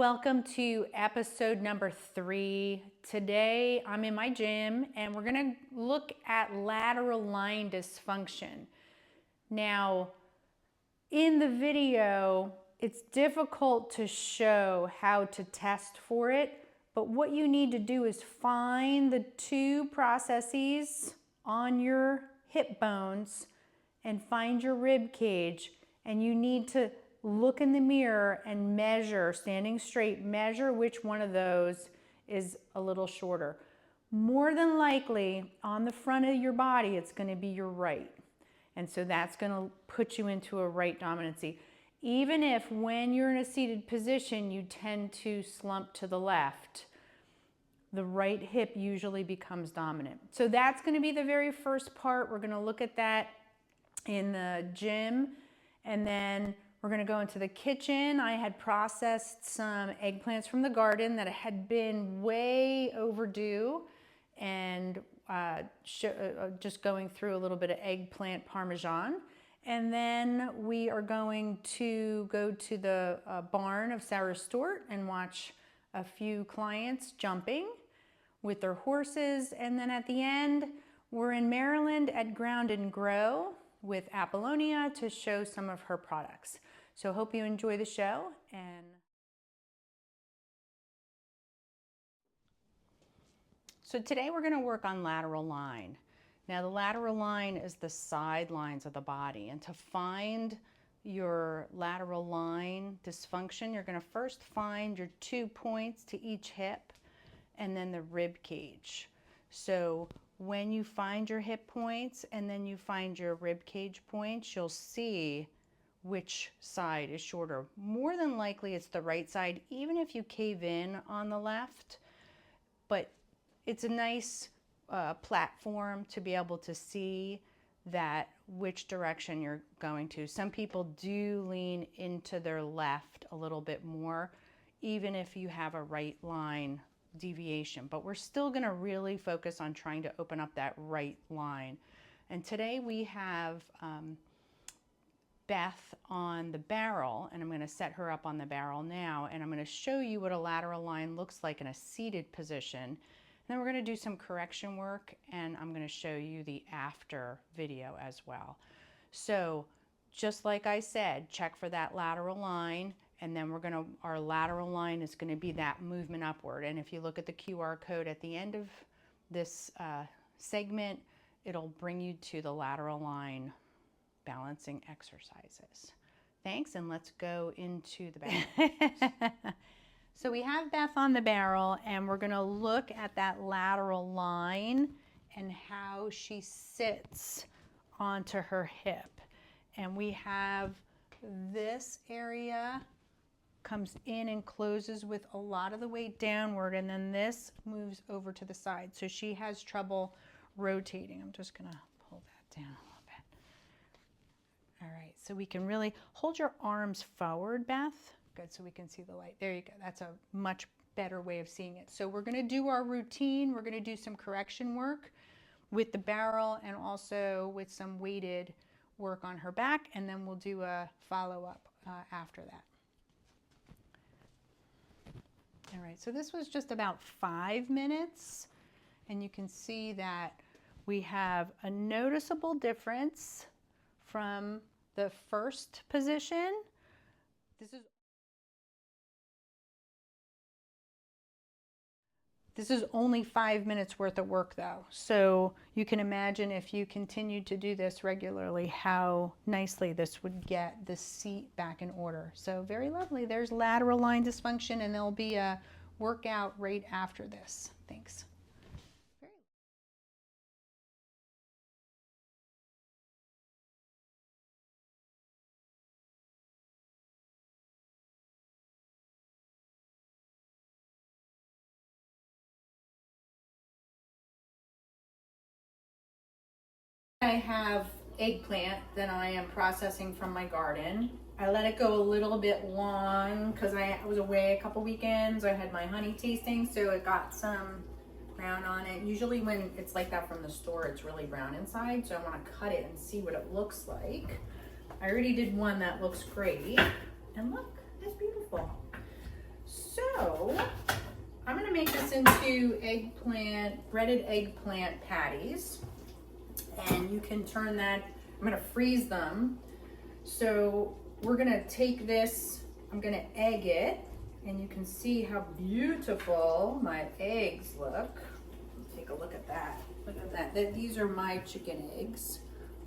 welcome to episode number 3. Today I'm in my gym and we're going to look at lateral line dysfunction. Now, in the video, it's difficult to show how to test for it, but what you need to do is find the two processes on your hip bones and find your rib cage, and you need to look in the mirror and measure, standing straight, measure which one of those is a little shorter. More than likely, on the front of your body, it's going to be your right. And so that's going to put you into a right dominancy. Even if when you're in a seated position, you tend to slump to the left, the right hip usually becomes dominant. So that's going to be the very first part. We're going to look at that in the gym, and then we're going to go into the kitchen. I had processed some eggplants from the garden that had been way overdue, and just going through a little bit of eggplant parmesan. And then we are going to go to the barn of Sarah Stewart and watch a few clients jumping with their horses. And then at the end, we're in Maryland at Ground and Grow with Apollonia to show some of her products. So hope you enjoy the show. And so today we're going to work on lateral line. Now the lateral line is the side lines of the body, and to find your lateral line dysfunction, you're going to first find your 2 points to each hip and then the rib cage. So when you find your hip points and then you find your rib cage points, you'll see which side is shorter. More than likely it's the right side, even if you cave in on the left, but it's a nice platform to be able to see that which direction you're going to. Some people do lean into their left a little bit more, even if you have a right line deviation, but we're still going to really focus on trying to open up that right line. And today we have Beth on the barrel, and I'm going to set her up on the barrel now, and I'm going to show you what a lateral line looks like in a seated position. And then we're going to do some correction work, and I'm going to show you the after video as well. So just like I said, check for that lateral line, and then our lateral line is going to be that movement upward. And if you look at the QR code at the end of this segment, it'll bring you to the lateral line balancing exercises. Thanks, and let's go into the barrel. So we have Beth on the barrel, and we're going to look at that lateral line and how she sits onto her hip. And we have this area comes in and closes with a lot of the weight downward, and then this moves over to the side. So she has trouble rotating. I'm just going to pull that down a little bit. All right, so we can really hold your arms forward, Beth. Good, so we can see the light. There you go. That's a much better way of seeing it. So we're going to do our routine. We're going to do some correction work with the barrel and also with some weighted work on her back, and then we'll do a follow-up after that. All right, so this was just about 5 minutes, and you can see that we have a noticeable difference from the first position. This is only 5 minutes worth of work though. So you can imagine if you continued to do this regularly, how nicely this would get the seat back in order. So very lovely. There's lateral line dysfunction, and there'll be a workout right after this. Thanks. I have eggplant that I am processing from my garden. I let it go a little bit long because I was away a couple weekends. I had my honey tasting, so it got some brown on it. Usually when it's like that from the store, it's really brown inside, so I want to cut it and see what it looks like. I already did one that looks great, and look, it's beautiful. So this into breaded eggplant patties. And you can turn that, I'm gonna freeze them. So we're gonna take this, I'm gonna egg it, and you can see how beautiful my eggs look. Take a look at that. Look at that. These are my chicken eggs.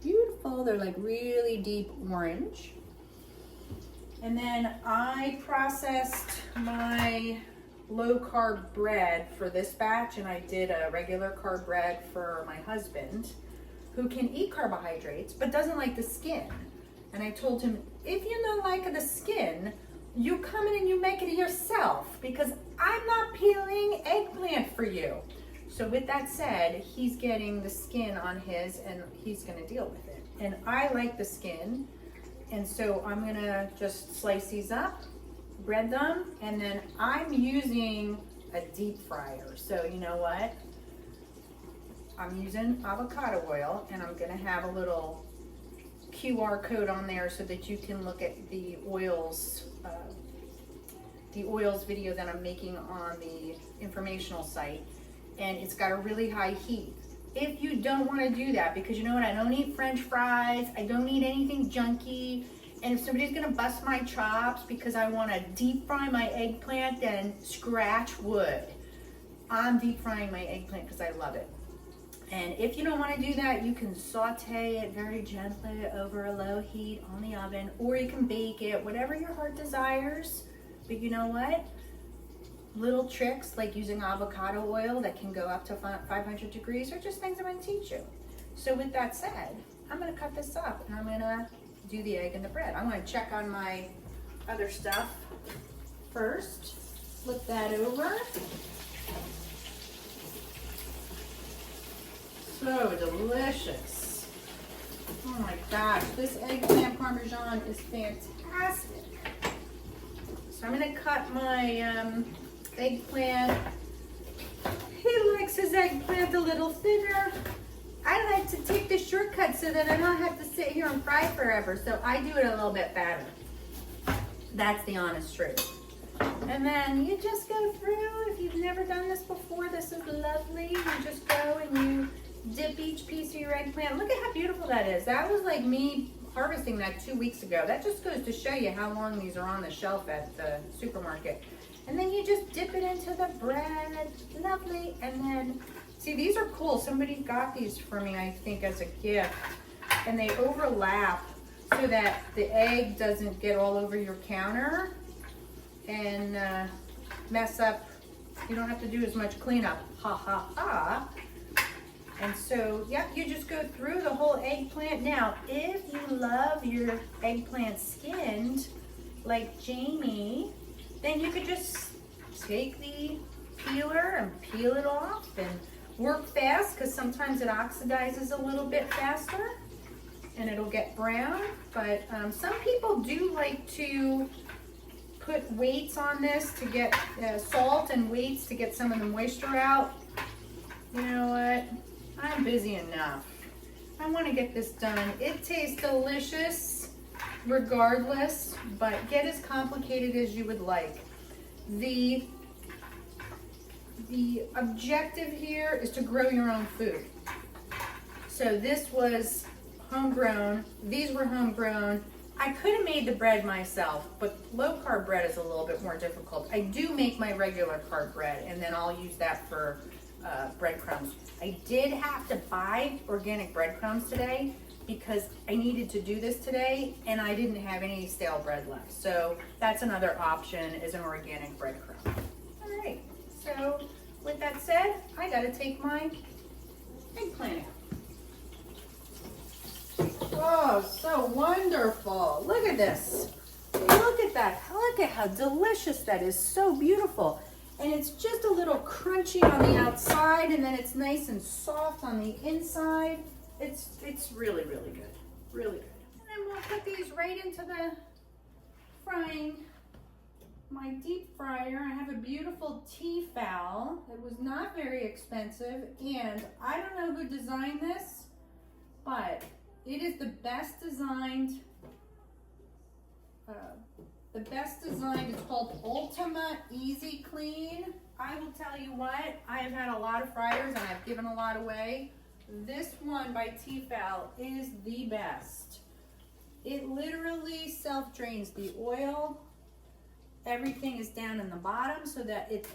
Beautiful. They're like really deep orange. And then I processed my low carb bread for this batch, and I did a regular carb bread for my husband, who can eat carbohydrates but doesn't like the skin. And I told him, if you don't like the skin, you come in and you make it yourself, because I'm not peeling eggplant for you. So with that said, he's getting the skin on his, and he's gonna deal with it. And I like the skin, and so I'm gonna just slice these up, bread them, and then I'm using a deep fryer. So you know what? I'm using avocado oil, and I'm gonna have a little QR code on there so that you can look at the oils video that I'm making on the informational site. And it's got a really high heat. If you don't want to do that, because you know what, I don't eat French fries, I don't eat anything junky, and if somebody's gonna bust my chops because I want to deep fry my eggplant, then scratch wood. I'm deep frying my eggplant because I love it. And if you don't want to do that, you can saute it very gently over a low heat on the oven, or you can bake it, whatever your heart desires. But you know what? Little tricks like using avocado oil that can go up to 500 degrees are just things I'm going to teach you. So with that said, I'm going to cut this up and I'm going to do the egg and the bread. I'm going to check on my other stuff first. Flip that over. So delicious. Oh my gosh, this eggplant parmesan is fantastic. So I'm going to cut my eggplant. He likes his eggplant a little thinner. I like to take the shortcut so that I don't have to sit here and fry forever. So I do it a little bit fatter. That's the honest truth. And then you just go through, if you've never done this before, this is lovely. You just go and you dip each piece of your eggplant. Look at how beautiful that is. That was like me harvesting that 2 weeks ago. That just goes to show you how long these are on the shelf at the supermarket. And then you just dip it into the bread. Lovely. And then, see, these are cool. Somebody got these for me, I think, as a gift. And they overlap so that the egg doesn't get all over your counter and mess up. You don't have to do as much cleanup. Ha, ha, ha. And so, yep, you just go through the whole eggplant. Now, if you love your eggplant skinned, like Jamie, then you could just take the peeler and peel it off and work fast, because sometimes it oxidizes a little bit faster and it'll get brown. But some people do like to put weights on this to get salt and weights to get some of the moisture out. You know what? I'm busy enough. I want to get this done. It tastes delicious regardless, but get as complicated as you would like. The objective here is to grow your own food. So this was homegrown. These were homegrown. I could have made the bread myself, but low carb bread is a little bit more difficult. I do make my regular carb bread, and then I'll use that for breadcrumbs. I did have to buy organic breadcrumbs today because I needed to do this today, and I didn't have any stale bread left. So that's another option, is an organic breadcrumb. All right, so with that said, I gotta take my eggplant out. Oh, so wonderful. Look at this. Look at that. Look at how delicious that is. So beautiful. And it's just a little crunchy on the outside, and then it's nice and soft on the inside. It's really, really good. Really good. And then we'll put these right into the my deep fryer. I have a beautiful Tefal. It was not very expensive, and I don't know who designed this, but it is the best designed the best design. It's called Ultima Easy Clean. I will tell you what, I have had a lot of fryers and I've given a lot away. This one by Tefal is the best. It literally self-drains the oil. Everything is down in the bottom so that it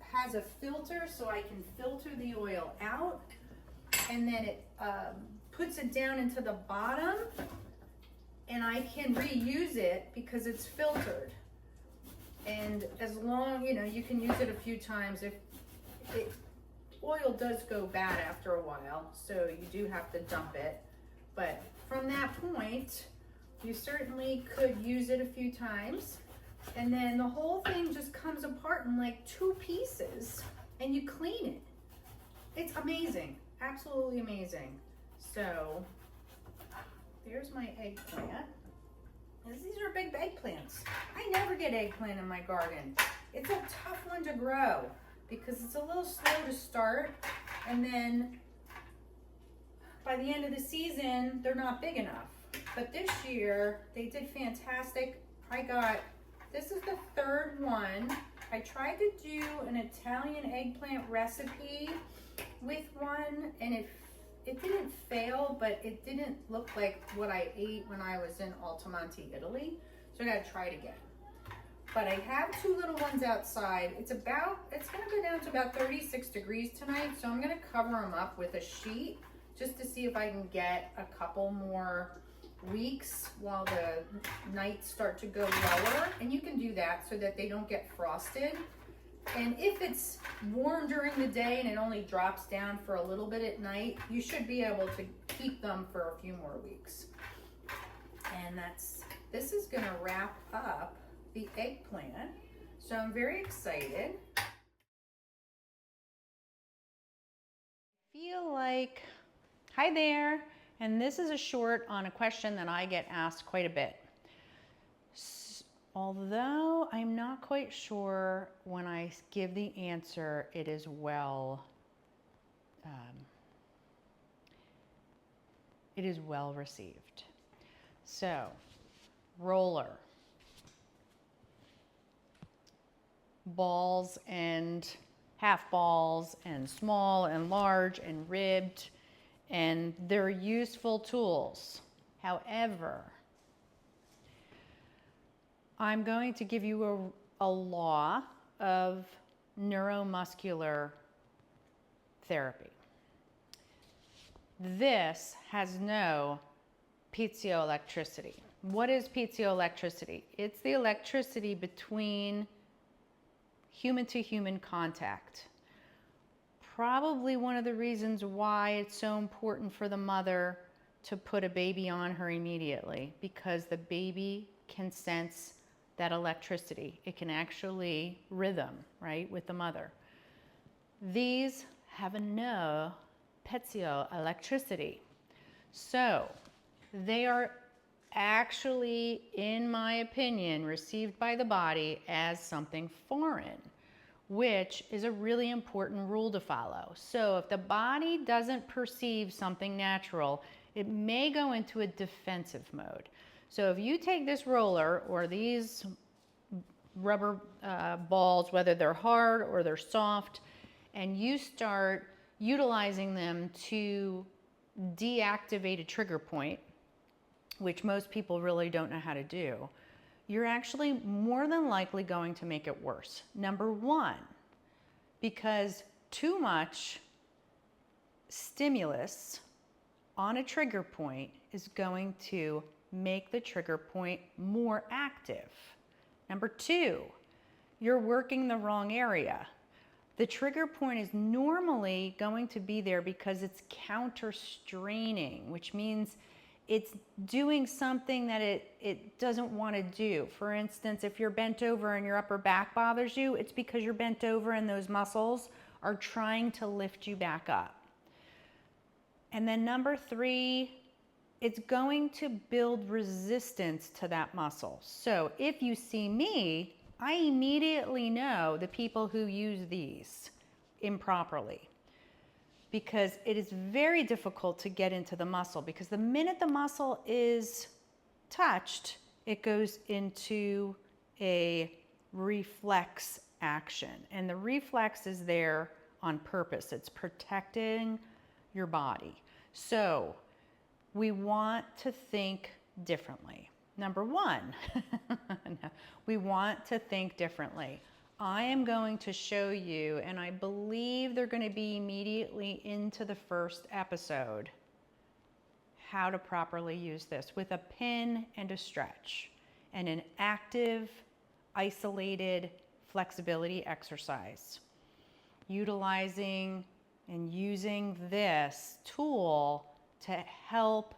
has a filter so I can filter the oil out. And then it puts it down into the bottom and I can reuse it because it's filtered. And as long, you can use it a few times. Oil does go bad after a while, so you do have to dump it. But from that point, you certainly could use it a few times. And then the whole thing just comes apart in like 2 pieces and you clean it. It's amazing, absolutely amazing. So there's my eggplant. These are big eggplants. I never get eggplant in my garden. It's a tough one to grow because it's a little slow to start, and then by the end of the season, they're not big enough. But this year, they did fantastic. This is the 3rd one. I tried to do an Italian eggplant recipe with one, and it didn't fail, but it didn't look like what I ate when I was in Altamonte, Italy. So I gotta try it again. But I have 2 little ones outside. It's gonna go down to about 36 degrees tonight, so I'm gonna cover them up with a sheet just to see if I can get a couple more weeks while the nights start to go lower. And you can do that so that they don't get frosted. And if it's warm during the day and it only drops down for a little bit at night, you should be able to keep them for a few more weeks. And this is gonna wrap up the eggplant. So I'm very excited. I feel like, hi there. And this is a short on a question that I get asked quite a bit. Although I'm not quite sure when I give the answer, it is well received. So, roller, balls and half balls and small and large and ribbed, and they're useful tools. However, I'm going to give you a law of neuromuscular therapy. This has no piezoelectricity. What is piezoelectricity? It's the electricity between human to human contact. Probably one of the reasons why it's so important for the mother to put a baby on her immediately, because the baby can sense that electricity. It can actually rhythm, right, with the mother. These have no piezoelectricity. So they are actually, in my opinion, received by the body as something foreign, which is a really important rule to follow. So if the body doesn't perceive something natural, it may go into a defensive mode. So if you take this roller or these rubber balls, whether they're hard or they're soft, and you start utilizing them to deactivate a trigger point, which most people really don't know how to do, you're actually more than likely going to make it worse. Number one, because too much stimulus on a trigger point is going to make the trigger point more active. Number two, you're working the wrong area. The trigger point is normally going to be there because it's counter-straining, which means it's doing something that it doesn't want to do. For instance, if you're bent over and your upper back bothers you, it's because you're bent over and those muscles are trying to lift you back up. And then number three, it's going to build resistance to that muscle. So if you see me, I immediately know the people who use these improperly, because it is very difficult to get into the muscle, because the minute the muscle is touched, it goes into a reflex action. And the reflex is there on purpose. It's protecting your body. So we want to think differently. Number one, we want to think differently. I am going to show you, and I believe they're going to be immediately into the first episode, how to properly use this with a pin and a stretch and an active, isolated flexibility exercise. Utilizing and using this tool to help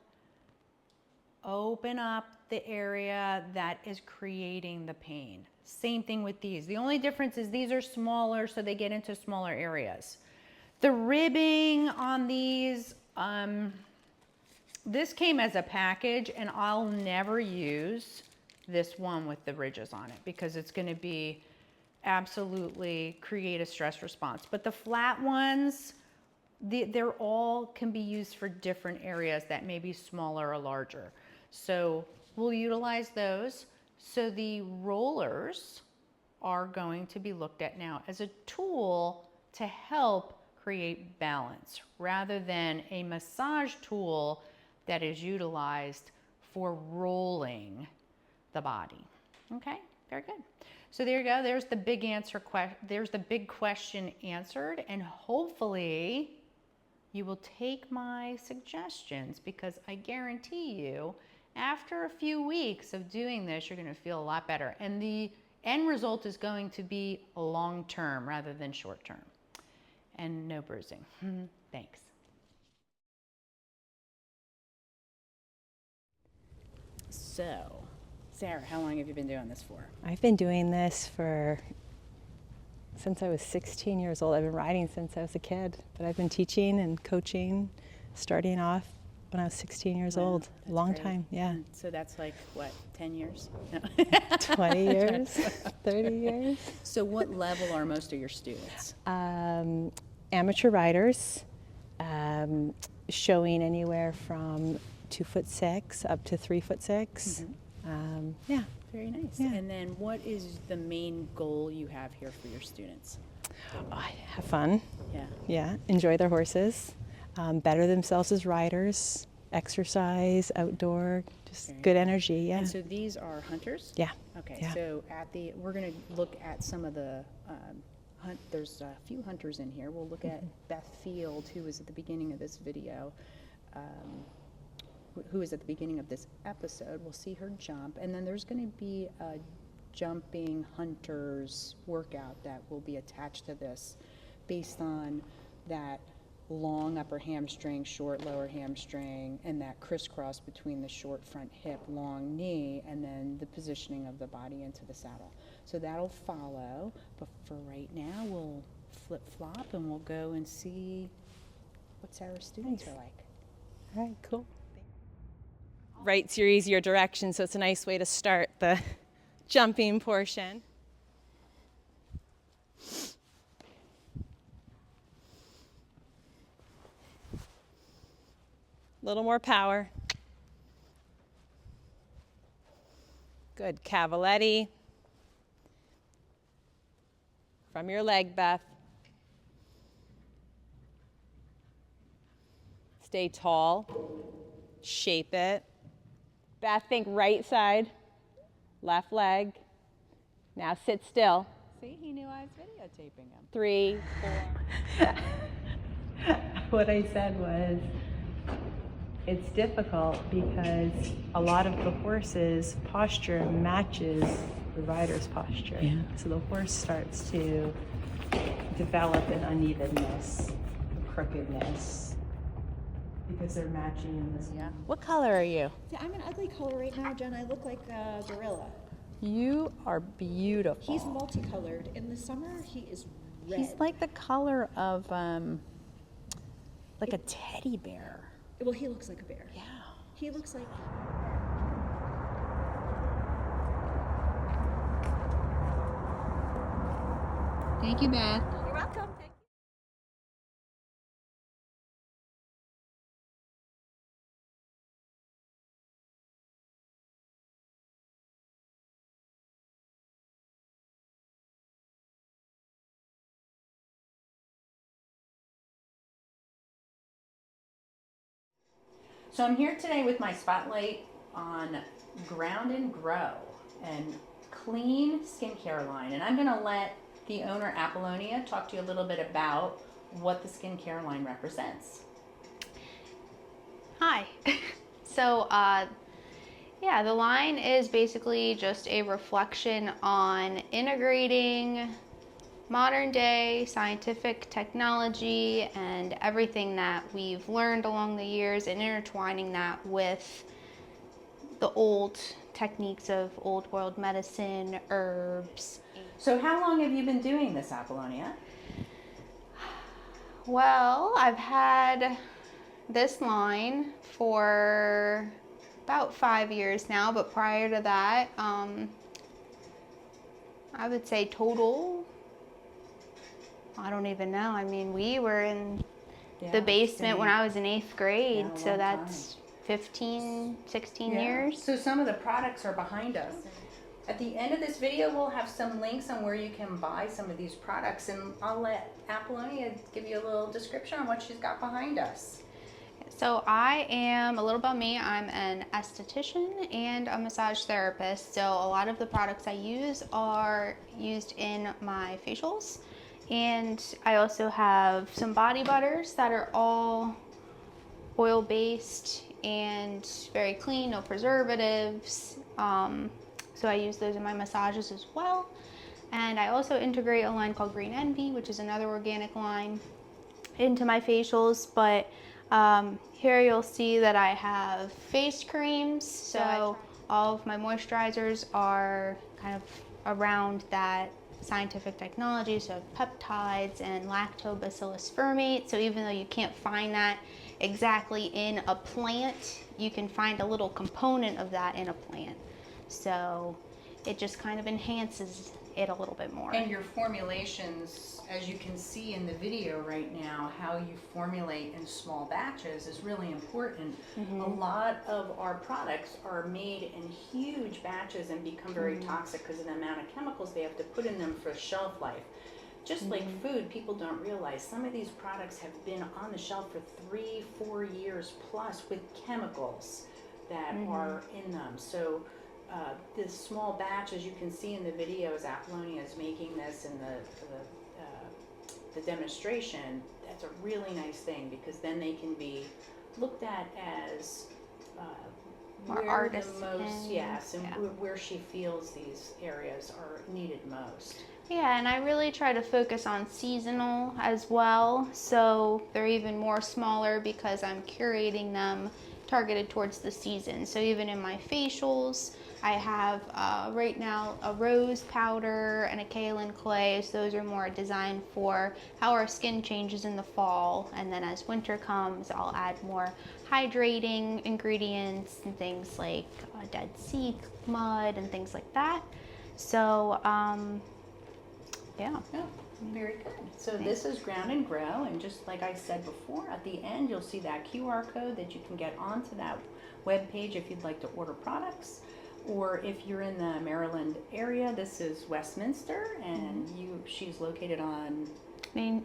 open up the area that is creating the pain. Same thing with these. The only difference is these are smaller, so they get into smaller areas. The ribbing on these, this came as a package, and I'll never use this one with the ridges on it because it's going to be absolutely create a stress response. But the flat ones, they're all can be used for different areas that may be smaller or larger. So we'll utilize those. So the rollers are going to be looked at now as a tool to help create balance rather than a massage tool that is utilized for rolling the body. Okay, very good. So there you go. There's the big answer. There's the big question answered, and hopefully you will take my suggestions because I guarantee you, after a few weeks of doing this, you're going to feel a lot better, and the end result is going to be long term rather than short term, and no bruising. Thanks. So, Sarah, how long have you been doing this for? I've been doing this since I was 16 years old. I've been riding since I was a kid, but I've been teaching and coaching, starting off when I was 16 years old. A long time, yeah. And so that's like, what, 10 years? No. 20 years, 30 years. So what level are most of your students? Amateur riders, showing anywhere from 2'6" up to 3'6". Yeah. Very nice. Yeah. And then what is the main goal you have here for your students? Have fun. Yeah. Yeah. Enjoy their horses. Better themselves as riders. Exercise, outdoor, just good energy. Yeah. And so these are hunters? Yeah. Okay. Yeah. So we're going to look at some of the there's a few hunters in here. We'll look at Beth Field, who was at the beginning of this video. Who is at the beginning of this episode. We'll see her jump, and then there's going to be a jumping hunters workout that will be attached to this based on that long upper hamstring, short lower hamstring, and that crisscross between the short front hip, long knee, and then the positioning of the body into the saddle. So that'll follow, but for right now we'll flip-flop and we'll go and see what Sarah's students are like. All right, cool. Rights your easier direction, so it's a nice way to start the jumping portion. A little more power. Good, cavaletti. From your leg, Beth. Stay tall. Shape it. Beth, think right side, left leg. Now sit still. See, he knew I was videotaping him. 3, 4. What I said was, it's difficult because a lot of the horse's posture matches the rider's posture. Yeah. So the horse starts to develop an unevenness, crookedness, because they're matching in this. Yeah. What color are you? Yeah, I'm an ugly color right now, Jen. I look like a gorilla. You are beautiful. He's multicolored. In the summer, he is red. He's like the color of like a teddy bear. Well, he looks like a bear. Yeah. He looks like... Thank you, Beth. You're welcome. So I'm here today with my spotlight on Ground and Grow and clean skincare line. And I'm gonna let the owner, Apollonia, talk to you a little bit about what the skincare line represents. Hi. So, yeah, the line is basically just a reflection on integrating modern day scientific technology and everything that we've learned along the years and intertwining that with the old techniques of old world medicine, herbs. So how long have you been doing this, Apollonia? Well, I've had this line for about 5 years now, but prior to that, I would say total, I don't even know. I mean, we were in the basement when I was in 8th grade, Yeah, so that's 15, 16 years. So some of the products are behind us. At the end of this video, we'll have some links on where you can buy some of these products, and I'll let Apollonia give you a little description on what she's got behind us. So I am, a little about me, I'm an esthetician and a massage therapist. So a lot of the products I use are used in my facials. And I also have some body butters that are all oil-based and very clean, no preservatives. So I use those in my massages as well. And I also integrate a line called Green Envy, which is another organic line, into my facials. But here you'll see that I have face creams. So all of my moisturizers are kind of around that scientific technology, so peptides and lactobacillus fermate. So even though you can't find that exactly in a plant, you can find a little component of that in a plant. So it just kind of enhances it a little bit more. And your formulations, as you can see in the video right now, how you formulate in small batches is really important. A lot of our products are made in huge batches and become very toxic because of the amount of chemicals they have to put in them for shelf life. Just like food, people don't realize some of these products have been on the shelf for 3-4 years plus with chemicals that are in them. So this small batch, as you can see in the video, as Apollonia is making this in the demonstration, that's a really nice thing, because then they can be looked at as More where artisan, the most, yes, and yeah. where she feels these areas are needed most. Yeah, and I really try to focus on seasonal as well. So they're even more smaller because I'm curating them targeted towards the season. So even in my facials, I have right now a rose powder and a kaolin clay. So those are more designed for how our skin changes in the fall. And then as winter comes, I'll add more hydrating ingredients and things like Dead Sea mud and things like that. So, yeah. Yeah, very good. So this is Ground and Grow, and just like I said before, at the end you'll see that QR code that you can get onto that web page if you'd like to order products. Or if you're in the Maryland area, this is Westminster, and she's located on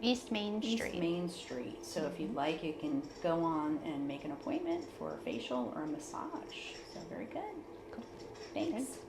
East Main Street. East Main Street. So if you'd like, you can go on and make an appointment for a facial or a massage. So very good. Cool. Thanks. Okay.